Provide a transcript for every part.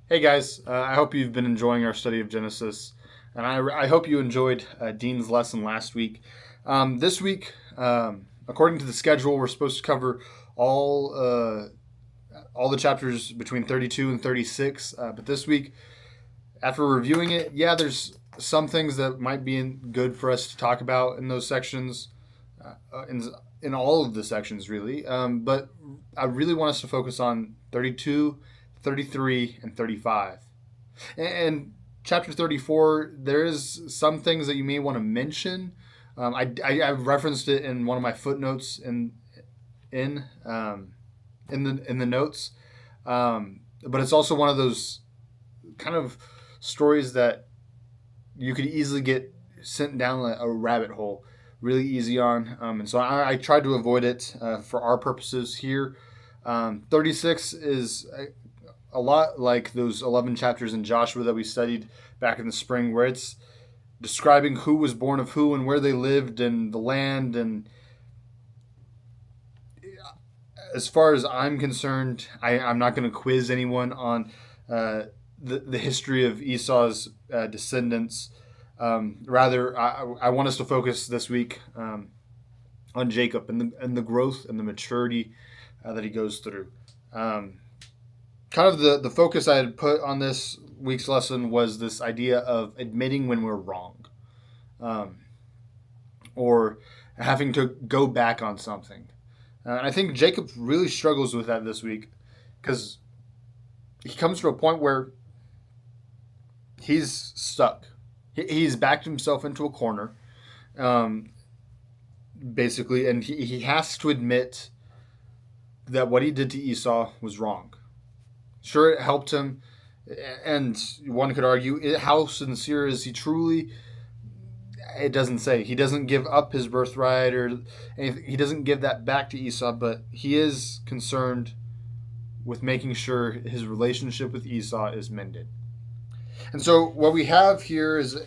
Hey guys, I hope you've been enjoying our study of Genesis, and I hope you enjoyed Dean's lesson last week. This week, according to the schedule, we're supposed to cover all all the chapters between 32 and 36. But this week, after reviewing it, yeah, there's some things that might be good for us to talk about in those sections, in all of the sections, really. But I really want us to focus on 32, 33, and 35. And chapter 34, there is some things that you may want to mention. I referenced it in one of my footnotes in um, in the notes, but it's also one of those kind of stories that you could easily get sent down a rabbit hole really easy on. And so I tried to avoid it for our purposes here. 36 is a lot like those 11 chapters in Joshua that we studied back in the spring, where it's describing who was born of who and where they lived and the land. And as far as I'm concerned, I'm not going to quiz anyone on the history of Esau's descendants. Rather, I want us to focus this week on Jacob and the growth and the maturity that he goes through. Kind of the focus I had put on this week's lesson was this idea of admitting when we're wrong, um, or having to go back on something. And I think Jacob really struggles with that this week because he comes to a point where he's stuck. He's backed himself into a corner, um, basically, and he has to admit that what he did to Esau was wrong. Sure, it helped him, and one could argue how sincere is he truly. It doesn't say. He doesn't give up his birthright or anything. He doesn't give that back to Esau, but he is concerned with making sure his relationship with Esau is mended. And so what we have here is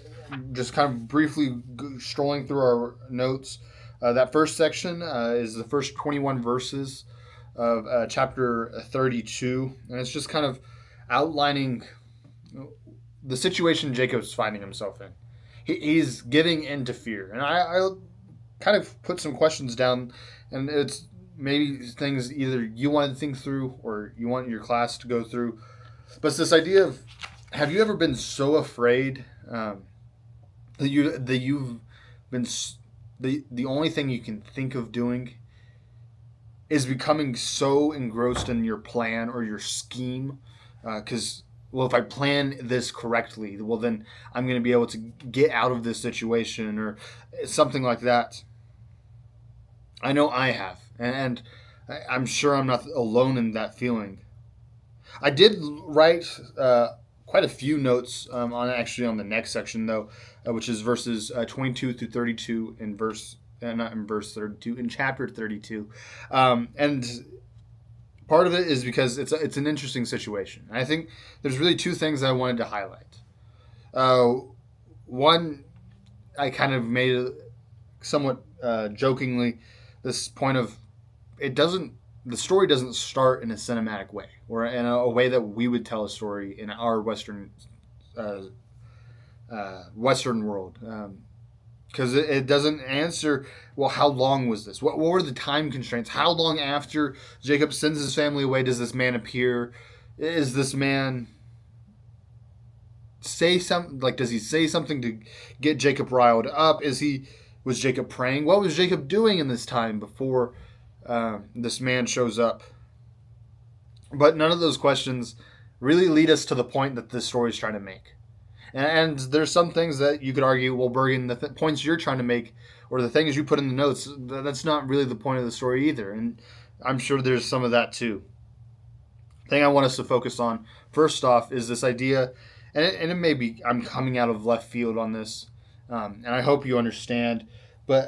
just kind of briefly strolling through our notes. That first section is the first 21 verses of chapter 32, and it's just kind of outlining the situation Jacob's finding himself in. He's giving in to fear, and I kind of put some questions down, and it's maybe things either you want to think through or you want your class to go through. But it's this idea of, have you ever been so afraid that you've been the only thing you can think of doing is becoming so engrossed in your plan or your scheme, because well, if I plan this correctly, well, then I'm going to be able to get out of this situation or something like that. I know I have, and I'm sure I'm not alone in that feeling. I did write quite a few notes on actually on the next section though, which is verses 22 through 32 in verse not in verse 32 in chapter 32, and part of it is because it's an interesting situation. I think there's really two things I wanted to highlight. Uh, One, I kind of made it somewhat jokingly this point of, it doesn't the story doesn't start in a cinematic way or in a way that we would tell a story in our uh, Western world. Because it doesn't answer, well, how long was this? What were the time constraints? How long after Jacob sends his family away does this man appear? Is this man say something, like, does he say something to get Jacob riled up? Was Jacob praying? What was Jacob doing in this time before this man shows up? But none of those questions really lead us to the point that this story is trying to make. And there's some things that you could argue, well, Bergen, the points you're trying to make or the things you put in the notes, that's not really the point of the story either. And I'm sure there's some of that too. The thing I want us to focus on first off is this idea, and it may be I'm coming out of left field on this, and I hope you understand, but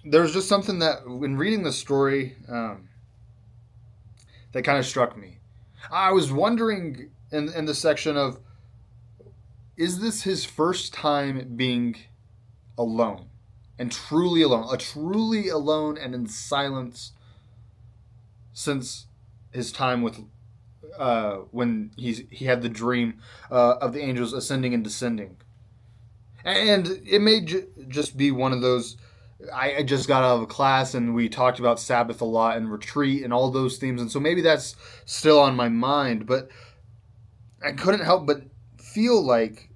there's just something that when reading the story that kind of struck me. I was wondering in the section of, is this his first time being alone and truly alone, a truly alone and in silence since his time with when he had the dream of the angels ascending and descending. And it may just be one of those. I just got out of a class and we talked about Sabbath a lot and retreat and all those themes, and so maybe that's still on my mind. But I couldn't help but feel like,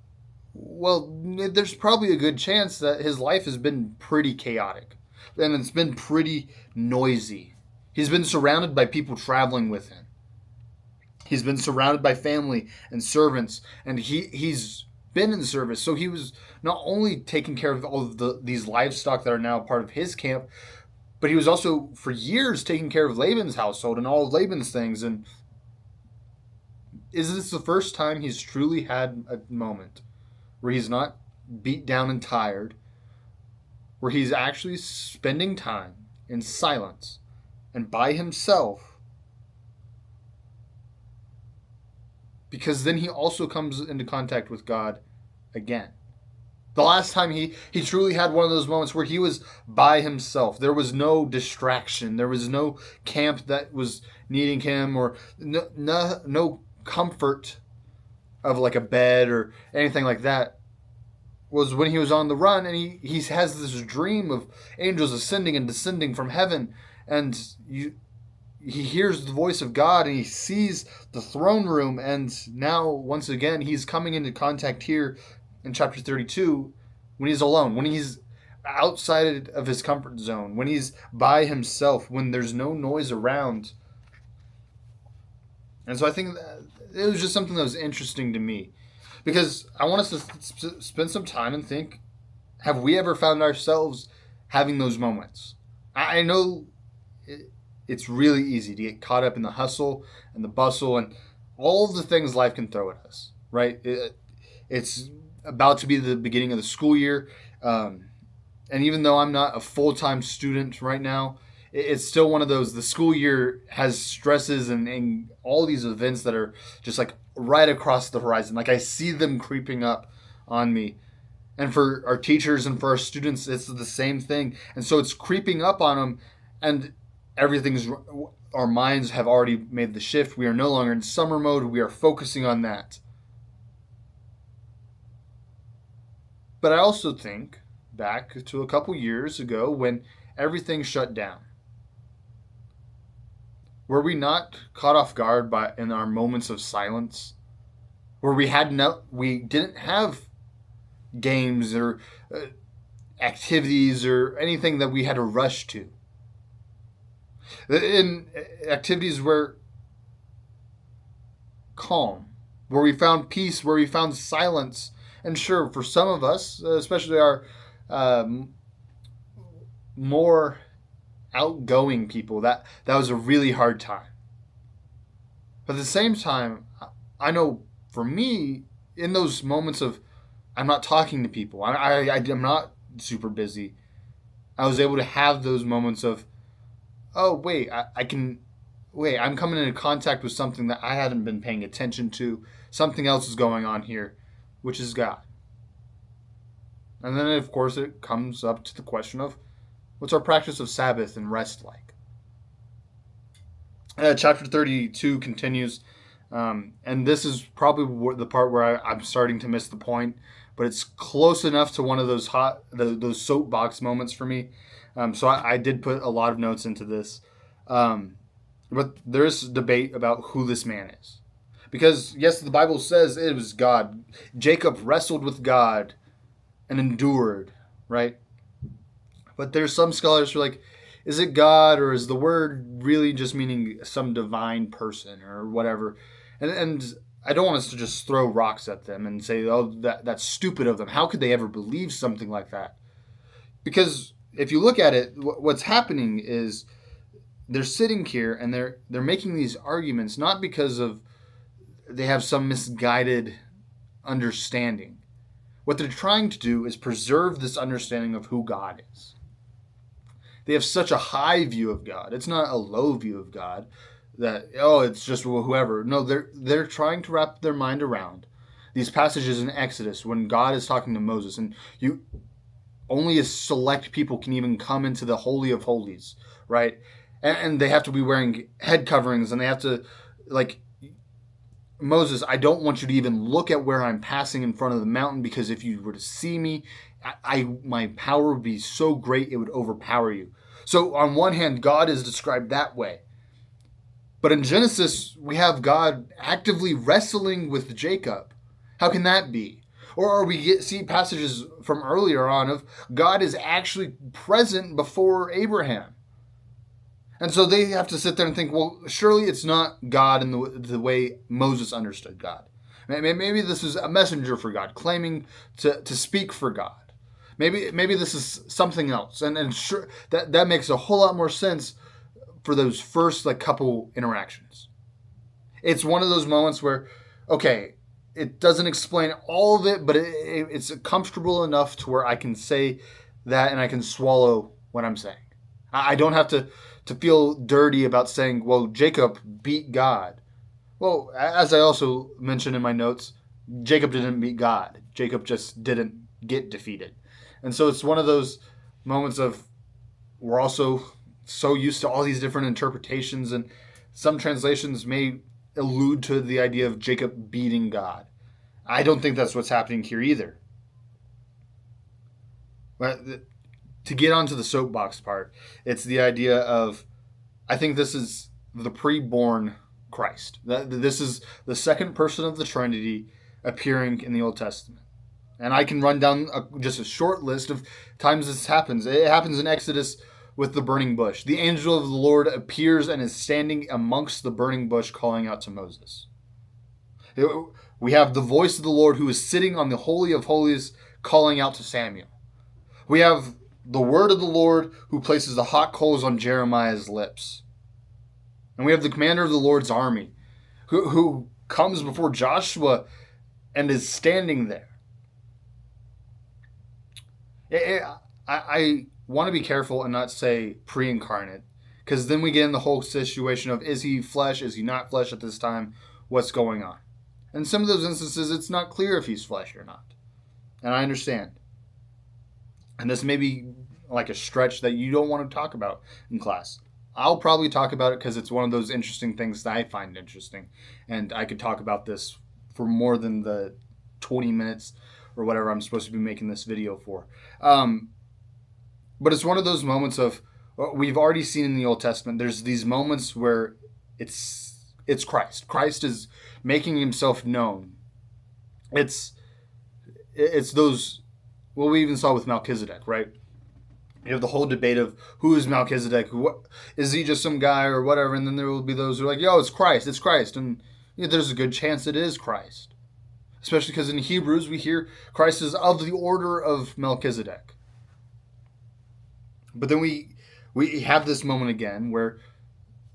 well, there's probably a good chance that his life has been pretty chaotic, and it's been pretty noisy. He's been surrounded by people traveling with him. He's been surrounded by family and servants, and he's been in service. So he was not only taking care of all of these livestock that are now part of his camp, but he was also for years taking care of Laban's household and all of Laban's things. And is this the first time he's truly had a moment where he's not beat down and tired, where he's actually spending time in silence and by himself? Because then he also comes into contact with God again. The last time he truly had one of those moments where he was by himself. There was no distraction. There was no camp that was needing him, or no comfort of like a bed or anything like that. Was when he was on the run, and he has this dream of angels ascending and descending from heaven, and he hears the voice of God, and he sees the throne room, and now once again he's coming into contact here in chapter 32 when he's alone, when he's outside of his comfort zone, when he's by himself, when there's no noise around. And so I think that it was just something that was interesting to me, because I want us to spend some time and think, have we ever found ourselves having those moments? I know it's really easy to get caught up in the hustle and the bustle and all of the things life can throw at us, right? It's about to be the beginning of the school year. And even though I'm not a full-time student right now, it's still one of those, the school year has stresses and all these events that are just like right across the horizon. Like I see them creeping up on me. And for our teachers and for our students, it's the same thing. And so it's creeping up on them, and our minds have already made the shift. We are no longer in summer mode. We are focusing on that. But I also think back to a couple years ago when everything shut down. Were we not caught off guard in our moments of silence, where we didn't have games or activities or anything that we had to rush to? In activities where calm, where we found peace, where we found silence. And sure, for some of us, especially our more outgoing people, that was a really hard time. But at the same time, I know for me, in those moments of I'm not talking to people, I'm not super busy, I was able to have those moments of, oh, wait, I'm coming into contact with something that I hadn't been paying attention to. Something else is going on here, which is God. And then, of course, it comes up to the question of, what's our practice of Sabbath and rest like? Chapter 32 continues, and this is probably the part where I'm starting to miss the point, but it's close enough to one of those those soapbox moments for me. So I did put a lot of notes into this. But there is debate about who this man is. Because, yes, the Bible says it was God. Jacob wrestled with God and endured, right? But there's some scholars who are like, is it God, or is the word really just meaning some divine person or whatever? And I don't want us to just throw rocks at them and say, oh, that's stupid of them. How could they ever believe something like that? Because if you look at it, what's happening is they're sitting here and they're making these arguments not because of they have some misguided understanding. What they're trying to do is preserve this understanding of who God is. They have such a high view of God. It's not a low view of God that, oh, it's just whoever. No, they're trying to wrap their mind around these passages in Exodus when God is talking to Moses, and only a select people can even come into the Holy of Holies, right? And they have to be wearing head coverings, and they have to, like, Moses, I don't want you to even look at where I'm passing in front of the mountain, because if you were to see me, my power would be so great it would overpower you. So on one hand, God is described that way. But in Genesis, we have God actively wrestling with Jacob. How can that be? Or see passages from earlier on of God is actually present before Abraham. And so they have to sit there and think, well, surely it's not God in the way Moses understood God. Maybe this is a messenger for God, claiming to speak for God. Maybe this is something else. And sure, that makes a whole lot more sense for those first couple interactions. It's one of those moments where, okay, it doesn't explain all of it, but it's comfortable enough to where I can say that and I can swallow what I'm saying. I don't have to feel dirty about saying, well, Jacob beat God. Well, as I also mentioned in my notes, Jacob didn't beat God. Jacob just didn't get defeated. And so it's one of those moments of, we're also so used to all these different interpretations, and some translations may allude to the idea of Jacob beating God. I don't think that's what's happening here either. But to get onto the soapbox part, it's the idea of, I think this is the pre-born Christ. This is the second person of the Trinity appearing in the Old Testament. And I can run down just a short list of times this happens. It happens in Exodus with the burning bush. The angel of the Lord appears and is standing amongst the burning bush calling out to Moses. We have the voice of the Lord who is sitting on the Holy of Holies calling out to Samuel. We have the word of the Lord who places the hot coals on Jeremiah's lips. And we have the commander of the Lord's army who comes before Joshua and is standing there. I want to be careful and not say pre-incarnate, because then we get in the whole situation of, is he flesh, is he not flesh at this time, what's going on? In some of those instances, it's not clear if he's flesh or not. And I understand. And this may be like a stretch that you don't want to talk about in class. I'll probably talk about it because it's one of those interesting things that I find interesting. And I could talk about this for more than the 20 minutes or whatever I'm supposed to be making this video for. But it's one of those moments of, we've already seen in the Old Testament, there's these moments where it's Christ. Christ is making himself known. It's those, well, we even saw with Melchizedek, right? You have the whole debate of who is Melchizedek? What, is he just some guy or whatever? And then there will be those who are like, yo, it's Christ. And there's a good chance it is Christ. Especially because in Hebrews we hear Christ is of the order of Melchizedek. But then we have this moment again where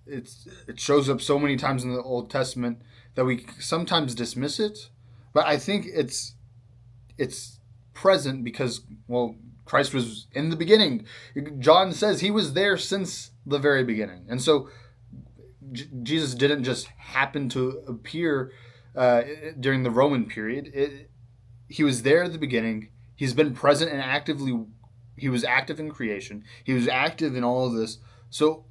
it shows up so many times in the Old Testament that we sometimes dismiss it. But I think it's present because, well, Christ was in the beginning. John says he was there since the very beginning. And so Jesus didn't just happen to appear during the Roman period. He was there at the beginning. He's been present and he was active in creation. He was active in all of this. So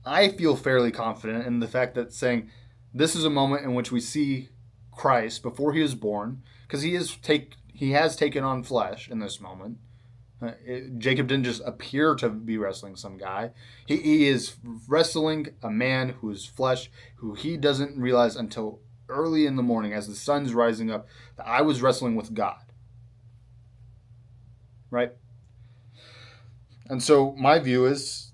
I feel fairly confident in the fact that saying this is a moment in which we see Christ before he was born, because he has taken on flesh in this moment. Jacob didn't just appear to be wrestling some guy. He is wrestling a man who is flesh, who he doesn't realize until early in the morning as the sun's rising up that I was wrestling with God. Right? And so my view is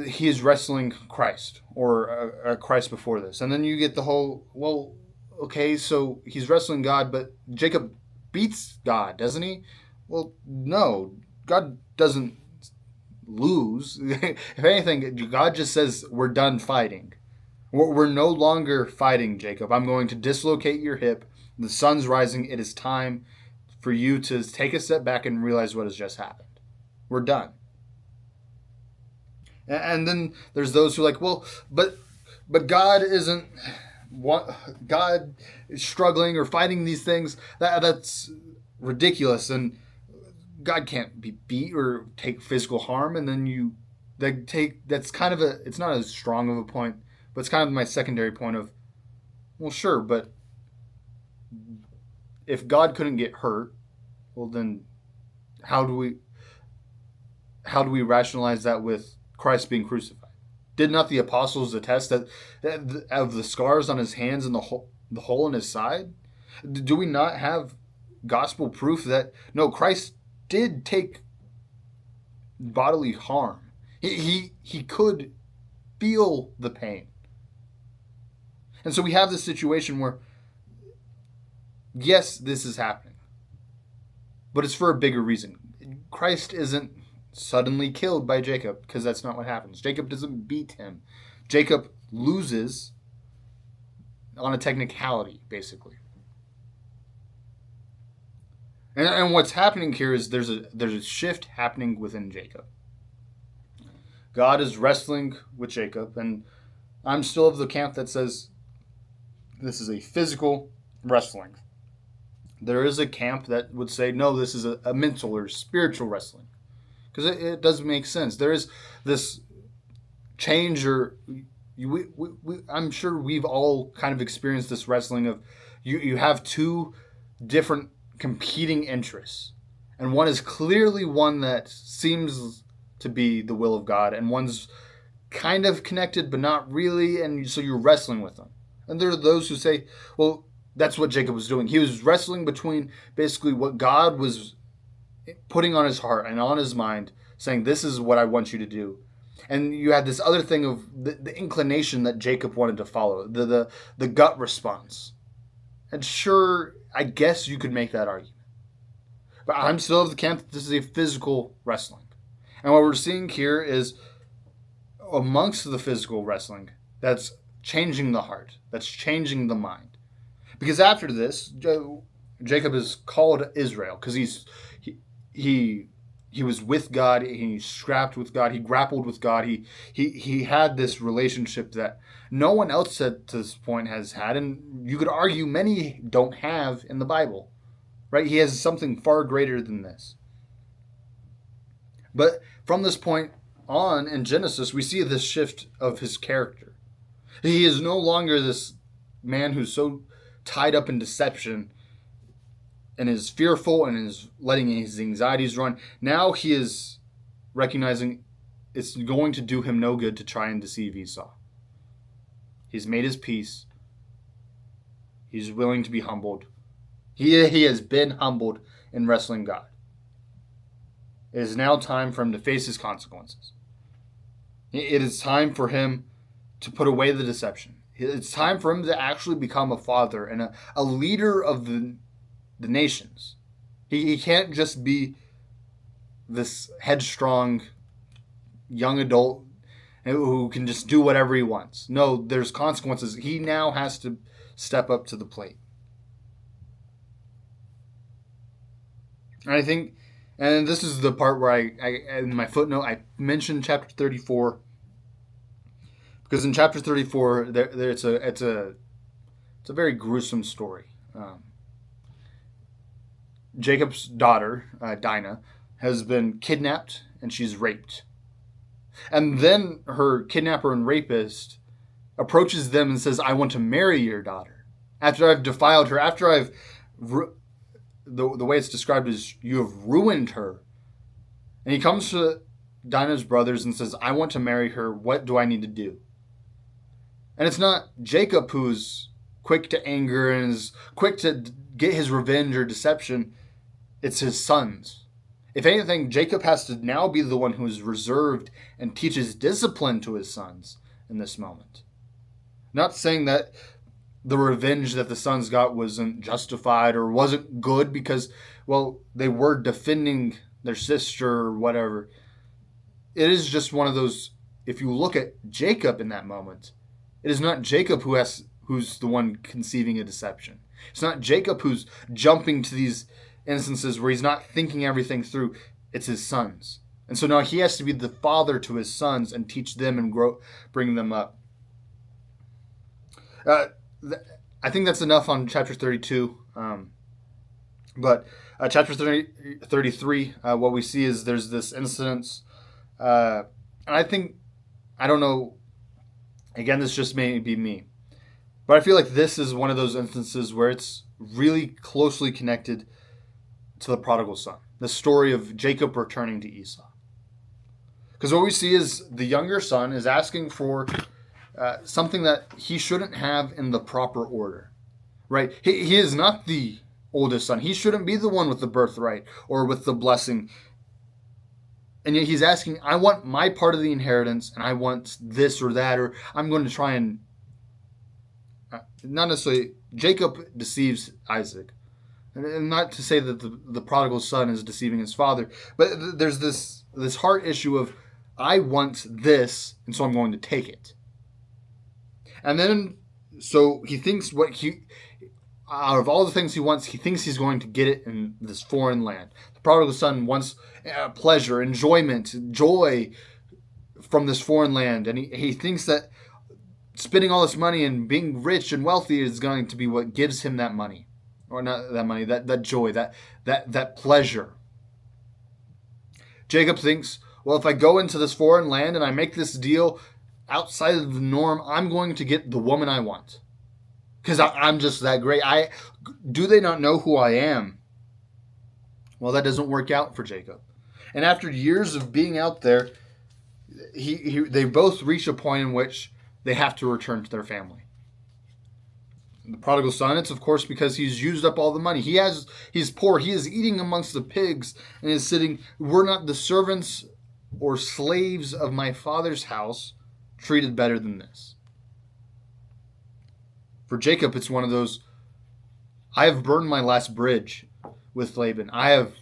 he is wrestling Christ, or a Christ before this. And then you get the whole, well, okay, so he's wrestling God, but Jacob beats God, doesn't he? Well, no, God doesn't lose. If anything, God just says, we're done fighting. We're no longer fighting, Jacob. I'm going to dislocate your hip. The sun's rising. It is time for you to take a step back and realize what has just happened. We're done. And then there's those who are like, well, but God isn't, God is struggling or fighting these things. That's ridiculous. And God can't be beat or take physical harm. And then that's kind of it's not as strong of a point, but it's kind of my secondary point of, Well, sure, but if God couldn't get hurt, well then how do we rationalize that with Christ being crucified? Did not the apostles attest that of the scars on his hands and the hole in his side? Do we not have gospel proof that no, Christ did take bodily harm? He could feel the pain. And so we have this situation where, yes, this is happening, but it's for a bigger reason. Christ isn't suddenly killed by Jacob, because that's not what happens. Jacob doesn't beat him. Jacob loses on a technicality, basically. And what's happening here is there's a shift happening within Jacob. God is wrestling with Jacob, and I'm still of the camp that says this is a physical wrestling. There is a camp that would say, no, this is a mental or spiritual wrestling. Because it does make sense. There is this change, or I'm sure we've all kind of experienced this wrestling of you have two different competing interests. And one is clearly one that seems to be the will of God, and one's kind of connected but not really, and so you're wrestling with them. And there are those who say, well, that's what Jacob was doing. He was wrestling between basically what God was putting on his heart and on his mind, saying, this is what I want you to do. And you had this other thing of the inclination that Jacob wanted to follow, the gut response. And sure, I guess you could make that argument. But I'm still of the camp that this is a physical wrestling. And what we're seeing here is amongst the physical wrestling, that's changing the heart, that's changing the mind. Because after this, Jacob is called Israel because he was with God, he scrapped with God, he grappled with God, he had this relationship that no one else at this point has had, and you could argue many don't have in the Bible, right? He has something far greater than this. But from this point on in Genesis, we see this shift of his character. He is no longer this man who's so tied up in deception and is fearful and is letting his anxieties run. Now he is recognizing it's going to do him no good to try and deceive Esau. He's made his peace. He's willing to be humbled. He has been humbled in wrestling God. It is now time for him to face his consequences. It is time for him to put away the deception. It's time for him to actually become a father and a leader of the nations. He can't just be this headstrong young adult who can just do whatever he wants. No, there's consequences. He now has to step up to the plate. And I think, and this is the part where I in my footnote, I mentioned chapter 34. Because in chapter 34, it's a very gruesome story. Jacob's daughter, Dinah, has been kidnapped and she's raped. And then her kidnapper and rapist approaches them and says, I want to marry your daughter. After I've defiled her, after I've, the way it's described is, you have ruined her. And he comes to Dinah's brothers and says, I want to marry her. What do I need to do? And it's not Jacob who's quick to anger and is quick to get his revenge or deception. It's his sons. If anything, Jacob has to now be the one who is reserved and teaches discipline to his sons in this moment. Not saying that the revenge that the sons got wasn't justified or wasn't good because, well, they were defending their sister or whatever. It is just one of those, if you look at Jacob in that moment, it is not Jacob who's the one conceiving a deception. It's not Jacob who's jumping to these instances where he's not thinking everything through. It's his sons. And so now he has to be the father to his sons and teach them and bring them up. I think that's enough on chapter 32. But chapter 33, what we see is there's this incident. And I don't know, again, this just may be me. But I feel like this is one of those instances where it's really closely connected to the prodigal son, the story of Jacob returning to Esau. Because what we see is the younger son is asking for something that he shouldn't have in the proper order, right? He is not the oldest son. He shouldn't be the one with the birthright or with the blessing. And yet he's asking, I want my part of the inheritance, and I want this or that, or I'm going to try and not necessarily. Jacob deceives Isaac, and not to say that the prodigal son is deceiving his father, but there's this heart issue of I want this, and so I'm going to take it. And then so he thinks out of all the things he wants, he thinks he's going to get it in this foreign land. The prodigal son wants pleasure, enjoyment, joy from this foreign land, and he thinks that spending all this money and being rich and wealthy is going to be what gives him that money. Or not that money, that joy, that pleasure. Jacob thinks, well, if I go into this foreign land and I make this deal outside of the norm, I'm going to get the woman I want. Because I'm just that great. Do they not know who I am? Well, that doesn't work out for Jacob. And after years of being out there, they both reach a point in which they have to return to their family. The prodigal son, it's of course because he's used up all the money. He's poor. He is eating amongst the pigs and is sitting, we're not the servants or slaves of my father's house treated better than this. For Jacob, it's one of those, I have burned my last bridge with Laban. I have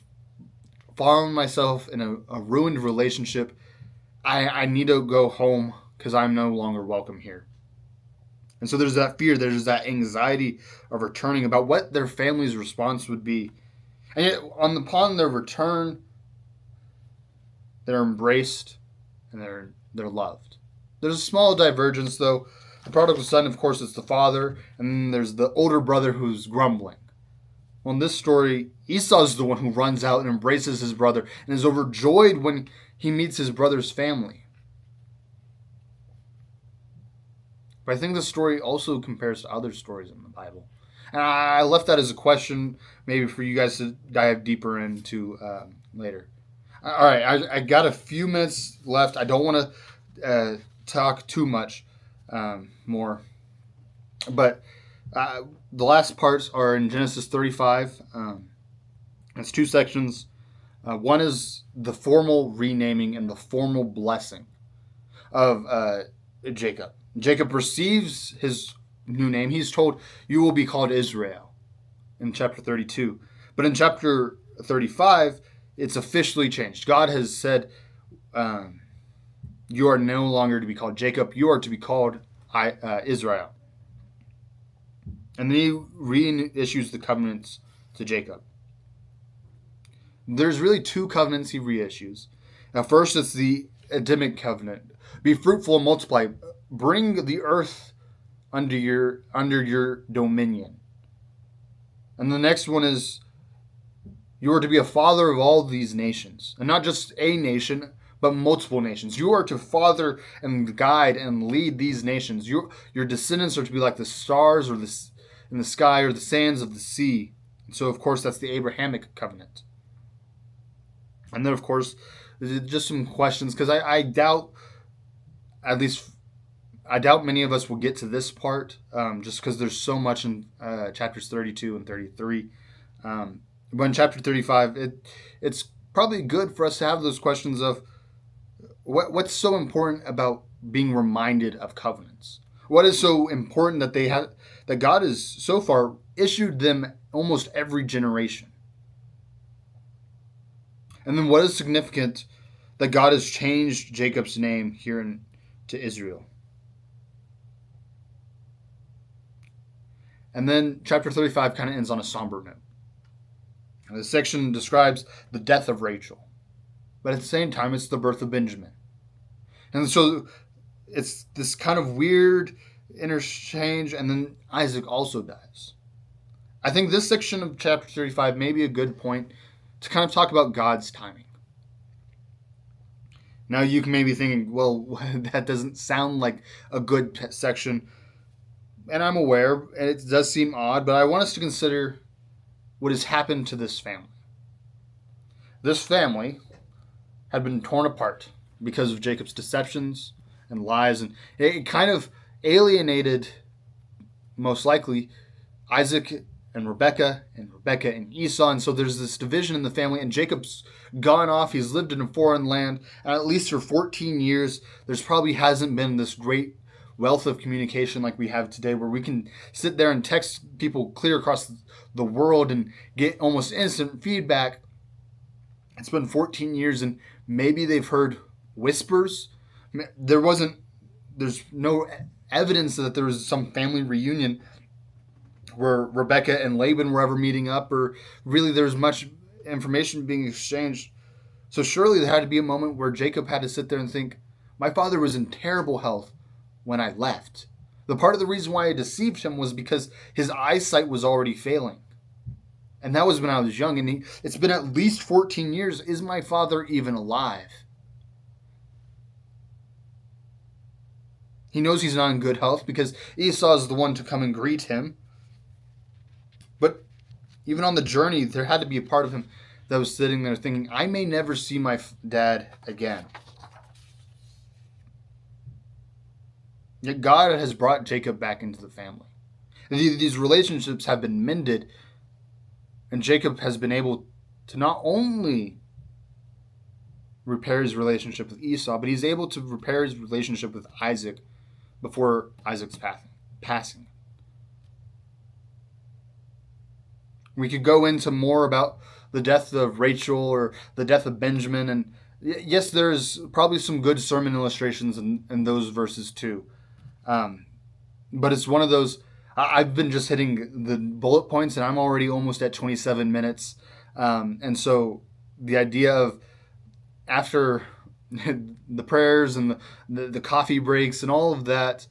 found myself in a ruined relationship. I need to go home because I'm no longer welcome here. And so there's that fear, there's that anxiety of returning about what their family's response would be. And yet, upon their return, they're embraced and they're loved. There's a small divergence, though. The prodigal son, of course, is the father, and then there's the older brother who's grumbling. Well, in this story, Esau's the one who runs out and embraces his brother and is overjoyed when he meets his brother's family. But I think this story also compares to other stories in the Bible. And I left that as a question maybe for you guys to dive deeper into later. All right, I got a few minutes left. I don't want to talk too much more. But the last parts are in Genesis 35. It's two sections. One is the formal renaming and the formal blessing of Jacob. Jacob receives his new name. He's told, you will be called Israel in chapter 32. But in chapter 35, it's officially changed. God has said, you are no longer to be called Jacob. You are to be called Israel. And then he reissues the covenants to Jacob. There's really two covenants he reissues. Now, first, it's the Adamic covenant. Be fruitful and multiply. Bring the earth under your dominion. And the next one is, you are to be a father of all these nations. And not just a nation, but multiple nations. You are to father and guide and lead these nations. Your descendants are to be like the stars in the sky or the sands of the sea. And so, of course, that's the Abrahamic covenant. And then, of course, just some questions, because I doubt, I doubt many of us will get to this part, just because there's so much in chapters 32 and 33. But in chapter 35, it's probably good for us to have those questions of what's so important about being reminded of covenants. What is so important that God has so far issued them almost every generation? And then what is significant that God has changed Jacob's name here to Israel? And then chapter 35 kind of ends on a somber note. And this section describes the death of Rachel. But at the same time, it's the birth of Benjamin. And so it's this kind of weird interchange, and then Isaac also dies. I think this section of chapter 35 may be a good point to kind of talk about God's timing. Now you can maybe be thinking, well, that doesn't sound like a good section. and I'm aware it does seem odd, but I want us to consider what has happened to this family. This family had been torn apart because of Jacob's deceptions and lies, and it kind of alienated, most likely, Isaac and Rebekah and Esau. And so there's this division in the family, and Jacob's gone off. He's lived in a foreign land, and at least for 14 years, there's probably hasn't been this great wealth of communication like we have today, where we can sit there and text people clear across the world and get almost instant feedback. It's been 14 years, and maybe they've heard whispers. There's no evidence that there was some family reunion where Rebekah and Laban were ever meeting up, or really there's much information being exchanged. So surely there had to be a moment where Jacob had to sit there and think, my father was in terrible health when I left. The part of the reason why I deceived him was because his eyesight was already failing. And that was when I was young, and it's been at least 14 years. Is my father even alive? He knows he's not in good health because Esau is the one to come and greet him. But even on the journey, there had to be a part of him that was sitting there thinking, I may never see my dad again. Yet God has brought Jacob back into the family. These relationships have been mended, and Jacob has been able to not only repair his relationship with Esau, but he's able to repair his relationship with Isaac before Isaac's passing. We could go into more about the death of Rachel or the death of Benjamin, and yes, there's probably some good sermon illustrations in those verses too. But it's one of those, I've been just hitting the bullet points, and I'm already almost at 27 minutes. And so the idea of after the prayers and the coffee breaks and all of that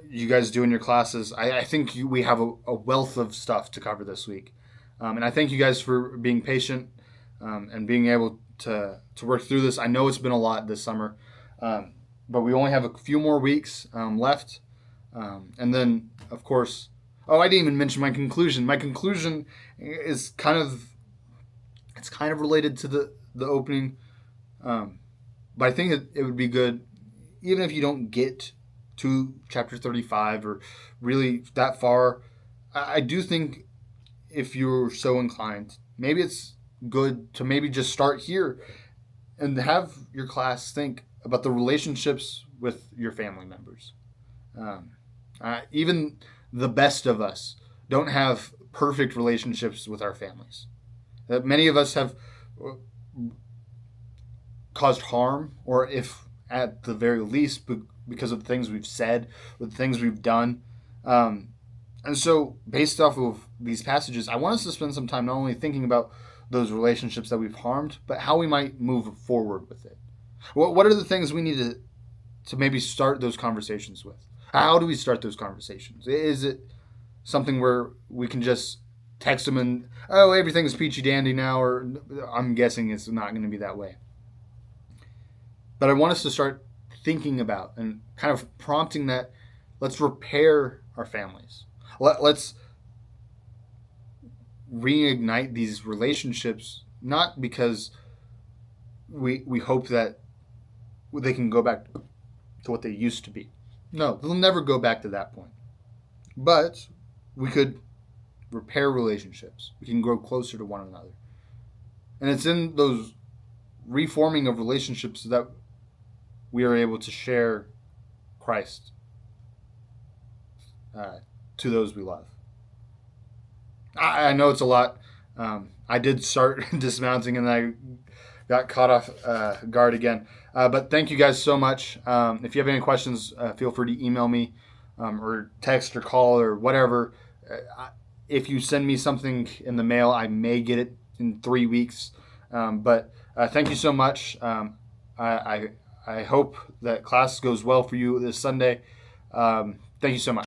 you guys do in your classes, I think we have a wealth of stuff to cover this week. And I thank you guys for being patient and being able to work through this. I know it's been a lot this summer, but we only have a few more weeks left. And then, of course, I didn't even mention my conclusion. My conclusion is kind of related to the opening. But I think it would be good, even if you don't get to chapter 35 or really that far, I do think if you're so inclined, maybe it's good to maybe just start here and have your class think about the relationships with your family members. Even the best of us don't have perfect relationships with our families. Many of us have caused harm, or if at the very least because of things we've said or the things we've done. And so based off of these passages, I want us to spend some time not only thinking about those relationships that we've harmed, but how we might move forward with it. What are the things we need to maybe start those conversations with? How do we start those conversations? Is it something where we can just text them and, everything's peachy dandy now, or I'm guessing it's not going to be that way. But I want us to start thinking about and kind of prompting that let's repair our families. Let's reignite these relationships, not because we hope that they can go back to what they used to be. No, they'll never go back to that point. But we could repair relationships. We can grow closer to one another. And it's in those reforming of relationships that we are able to share Christ to those we love. I know it's a lot. I did start dismounting and I got caught off guard again. But thank you guys so much. If you have any questions, feel free to email me or text or call or whatever. If you send me something in the mail, I may get it in 3 weeks. But thank you so much. I hope that class goes well for you this Sunday. Thank you so much.